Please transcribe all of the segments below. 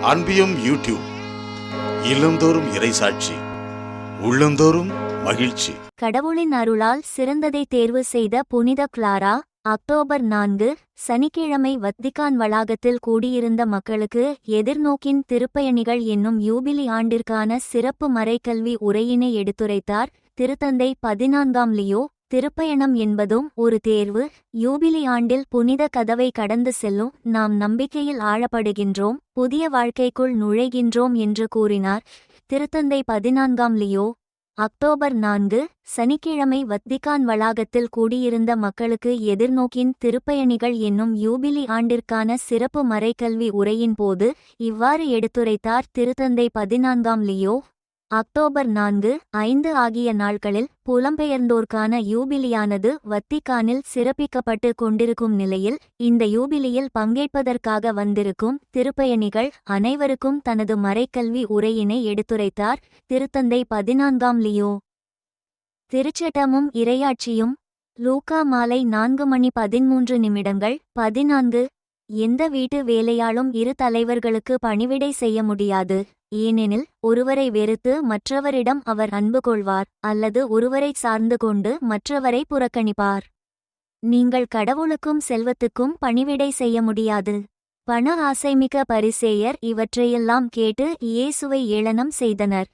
அன்பியும் YouTube இல்லந்தோறும் இறைசாட்சி, உள்ளந்தோறும் மகிழ்ச்சி. கடவுளின் அருளால் சிறந்ததை தேர்வு செய்த புனித கிளாரா. அக்டோபர் 4 சனிக்கிழமை வத்திக்கான் வளாகத்தில் கூடியிருந்த மக்களுக்கு எதிர்நோக்கின் திருப்பயணிகள் என்னும் யூபிலி ஆண்டிற்கான சிறப்பு மறைக்கல்வி உரையினை எடுத்துரைத்தார் திருத்தந்தை 14ஆம் லியோ. திருப்பயணம் என்பதும் ஒரு தேர்வு. யூபிலி ஆண்டில் புனித கதவை கடந்து செல்லும் நாம் நம்பிக்கையில் ஆழப்படுகின்றோம், புதிய வாழ்க்கைக்குள் நுழைகின்றோம் என்று கூறினார் திருத்தந்தை 14ஆம் லியோ. அக்டோபர் 4 சனிக்கிழமை வத்திக்கான் வளாகத்தில் கூடியிருந்த மக்களுக்கு எதிர்நோக்கின் திருப்பயணிகள் என்னும் யூபிலி ஆண்டிற்கான சிறப்பு மறைக்கல்வி உரையின் போது இவ்வாறு எடுத்துரைத்தார் திருத்தந்தை 14ஆம் லியோ. அக்டோபர் 4, 5 ஆகிய நாட்களில் புலம்பெயர்ந்தோர்க்கான யூபிலியானது வத்திக்கானில் சிறப்பிக்கப்பட்டு கொண்டிருக்கும் நிலையில் இந்த யூபிலியில் பங்கேற்பதற்காக வந்திருக்கும் திருப்பயணிகள் அனைவருக்கும் தனது மறைக்கல்வி உரையினை எடுத்துரைத்தார் திருத்தந்தை 14ஆம் லியோ. திருச்சட்டமும் இறையாட்சியும். லூக்கா மாலை 4:13 14. எந்த வீட்டு வேலையாலும் இரு தலைவர்களுக்கு பணிவிடை செய்ய முடியாது. ஏனெனில் ஒருவரை வெறுத்து மற்றவரிடம் அவர் அன்பு கொள்வார், அல்லது ஒருவரை சார்ந்து கொண்டு மற்றவரை புறக்கணிப்பார். நீங்கள் கடவுளுக்கும் செல்வத்துக்கும் பணிவிடை செய்ய முடியாது. பண ஆசைமிக்க பரிசேயர் இவற்றையெல்லாம் கேட்டு இயேசுவை ஏளனம் செய்தனர்.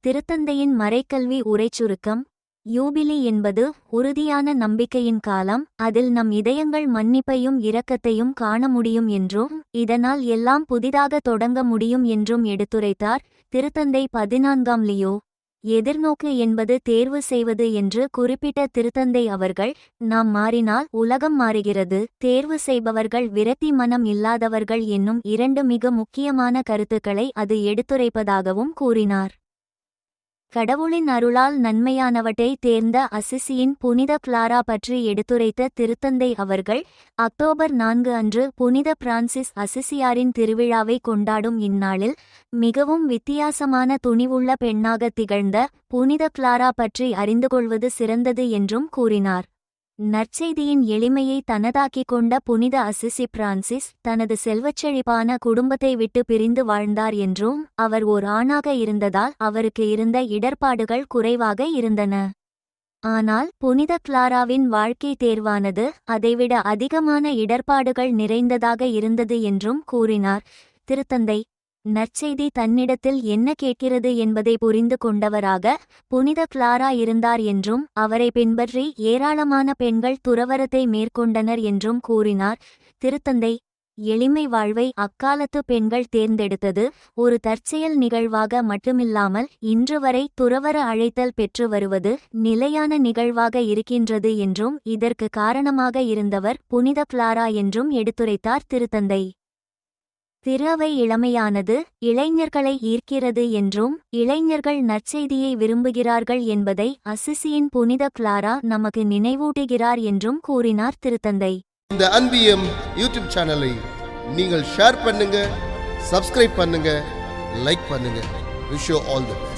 திருத்தந்தையின் மறைக்கல்வி உரைச்சுருக்கம். யூபிலி என்பது உறுதியான நம்பிக்கையின் காலம். அதில் நம் இதயங்கள் மன்னிப்பையும் இரக்கத்தையும் காண முடியும் என்றும் இதனால் எல்லாம் புதிதாக தொடங்க முடியும் என்றும் எடுத்துரைத்தார் திருத்தந்தை 14ஆம் லியோ. எதிர்நோக்கு என்பது தேர்வு செய்வது என்று குறிப்பிட்ட திருத்தந்தை அவர்கள், நாம் மாறினால் உலகம் மாறுகிறது, தேர்வு செய்பவர்கள் விரக்தி மனம் இல்லாதவர்கள் என்னும் 2 மிக முக்கியமான கருத்துக்களை அது எடுத்துரைப்பதாகவும் கூறினார். கடவுளின் அருளால் நன்மையானவற்றை தேர்ந்த அசிசியின் புனித கிளாரா பற்றி எடுத்துரைத்த திருத்தந்தை அவர்கள், அக்டோபர் 4 அன்று புனித பிரான்சிஸ் அசிசியாரின் திருவிழாவை கொண்டாடும் இந்நாளில் மிகவும் வித்தியாசமான துணிவுள்ள பெண்ணாக திகழ்ந்த புனித கிளாரா பற்றி அறிந்துகொள்வது சிறந்தது என்றும் கூறினார். நற்செய்தியின் எளிமையை தனதாக்கிக் கொண்ட புனித அசிசி பிரான்சிஸ் தனது செல்வச்செழிப்பான குடும்பத்தை விட்டு பிரிந்து வாழ்ந்தார் என்றும் அவர் ஓர் ஆணாக இருந்ததால் அவருக்கு இருந்த இடர்பாடுகள் குறைவாக இருந்தன. ஆனால் புனித கிளாராவின் வாழ்க்கை தேர்வானது அதைவிட அதிகமான இடர்பாடுகள் நிறைந்ததாக இருந்தது என்றும் கூறினார் திருத்தந்தை. நற்செய்தி தன்னிடத்தில் என்ன கேட்கிறது என்பதை புரிந்து கொண்டவராக புனித கிளாரா இருந்தார் என்றும் அவரை பின்பற்றி ஏராளமான பெண்கள் துறவரத்தை மேற்கொண்டனர் என்றும் கூறினார் திருத்தந்தை. எளிமை வாழ்வை அக்காலத்து பெண்கள் தேர்ந்தெடுத்தது ஒரு தற்செயல் நிகழ்வாக மட்டுமில்லாமல் இன்று வரை துறவர அழைத்தல் பெற்று வருவது நிலையான நிகழ்வாக இருக்கின்றது என்றும் இதற்கு காரணமாக இருந்தவர் புனித கிளாரா என்றும் எடுத்துரைத்தார் திருத்தந்தை. திறவை இளமையானது இளைஞர்களை ஈர்க்கிறது என்றும் இளைஞர்கள் நற்செய்தியை விரும்புகிறார்கள் என்பதை அசிசியின் புனித கிளாரா நமக்கு நினைவூட்டுகிறார் என்றும் கூறினார் திருத்தந்தை. இந்த அன்பியம் யூடியூப் சேனலை நீங்கள் ஷேர் பண்ணுங்க, சப்ஸ்கிரைப் பண்ணுங்க, லைக் பண்ணுங்க. Wish you all the best.